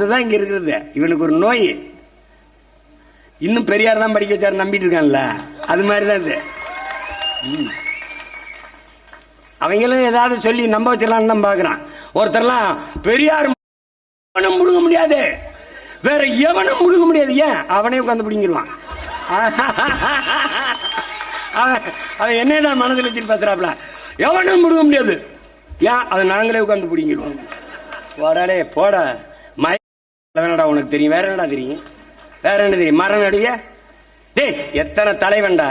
அதுதான் இங்க இருக்கிறது. இவனுக்கு ஒரு நோய். இன்னும் பெரியார் தான் படிக்க வச்சாரு நம்பிட்டு இருக்கான்ல, அது மாதிரிதான் இது. அவங்களும் ஏதாவது சொல்லி நம்ப வச்சிடலான்னு தான் பாக்குறான். ஒருத்தர்லாம் பெரியார் முழுக முடியாது, வேற எவனும் முழுக முடியாது, ஏன் அவனே உட்காந்து பிடிங்கிடுவான். அவன் என்னதான் மனதில் வச்சுட்டு பேசுறாப்ல, எவனும் முழுக முடியாது, ஏன் அதை நாங்களே உட்காந்து பிடிங்கிடுவோம். போடாடே போட வேணடா, உனக்கு தெரியும், வேற என்னடா தெரியும், வேற என்ன தெரியும், மரம் நடுவிய டேய், எத்தனை தலைவன்டா.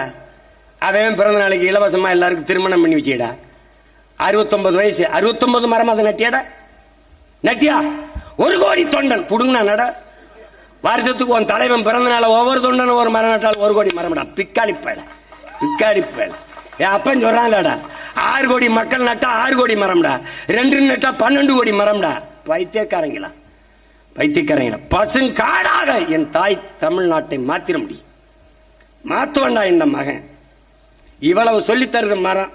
அவன் பிறந்த நாளைக்கு இலவசமா எல்லாருக்கும் திருமணம் பண்ணி வச்சுடா. 69 வயசு, 69 மரம் அதை நட்டியாடா, நட்டியா? 1 கோடி தொண்டன் புடுங்கனா நட. வருஷத்துக்கு உன் தலைவன் பிறந்த நாள ஒவ்வொரு தொண்டனும் ஒரு மரம் நட்டால் 1 கோடி மரம்டா. பிக்காளி பயல, பிக்காளி பயல. என் அப்பன் சொல்றாங்கடா, 6 கோடி மக்கள் நட்டா 6 கோடி மரம்டா, 2 நட்டா 12 கோடி மரம்டா. பைத்தியக்காரங்களா, பைத்தியக்காரங்களா. பசுங்காடாக என் தாய் தமிழ்நாட்டை மாத்திர முடியும். மாத்துவண்டா இந்த மகன். இவ்வளவு சொல்லி தருது மரம்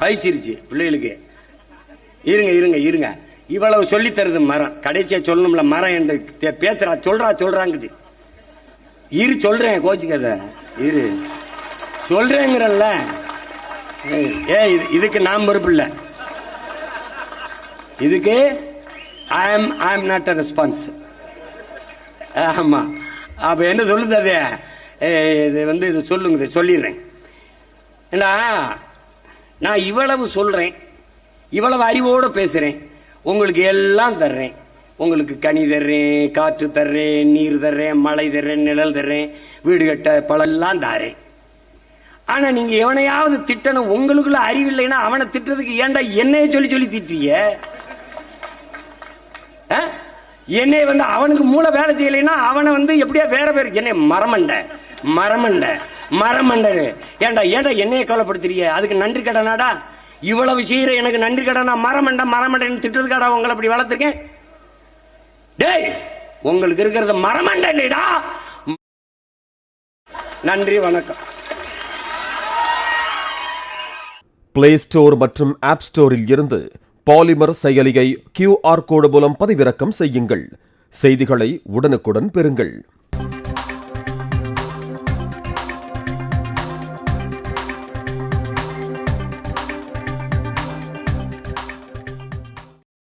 பயிச்சிருச்சு பிள்ளைகளுக்கு. இருங்க இருங்க இருங்க, இவ்வளவு சொல்லி தருது மரம். கடைசியா சொல்லணும்ல மரம் என்று பேசுறா, சொல்றாங்குது. இரு சொல்றேன், கோச்சுக்கத இரு சொல்றேங்கிறல்ல. ஏ இதுக்கு நாம் பொறுப்பு இல்ல, இதுக்கு I am not a response. ஆமா, அப்ப என்ன சொல்லுது அது? இது இது சொல்லுங்க, சொல்லிடுறேன். நான் இவ்வளவு சொல்றேன், இவ்வளவு அறிவோட பேசுறேன், உங்களுக்கு எல்லாம் தர்றேன். உங்களுக்கு கனி தர்றேன், காற்று தர்றேன், நீர் தர்றேன், மழை தர்றேன், நிழல் தர்றேன், வீடு கட்ட பழெல்லாம் தாரேன். ஆனா நீங்க எவனையாவது திட்டணும், உங்களுக்குள்ள அறிவில்லைன்னா அவனை திட்டுறதுக்கு ஏன்டா என்னைய சொல்லி சொல்லி திட்டுறீங்க? என்னை அவனுக்கு மூளை வேலை செய்யலைன்னா அவனை எப்படியா வேற பேர் என்னை மரமண்ட மரமண்ட மரமண்ட ஏண்டா ஏண்டா என்னைய கவலைப்படுத்துறீங்க? அதுக்கு நன்றி கடனாடா? இவ்வளவு செய்யற எனக்கு நன்றி கடனா? மரமண்ட மரமண்டன் திட்டுறதுக்காடா உங்களை அப்படி வளர்த்திருக்கேன்? டேய், உங்களுக்கு இருக்கிறது மரமண்ட இல்லைடா. நன்றி, வணக்கம். பிளே ஸ்டோர் மற்றும் ஆப் ஸ்டோரில் இருந்து பாலிமர் செயலியை QR கோடு மூலம் பதிவிறக்கம் செய்யுங்கள். செய்திகளை உடனுக்குடன் பெறுங்கள்.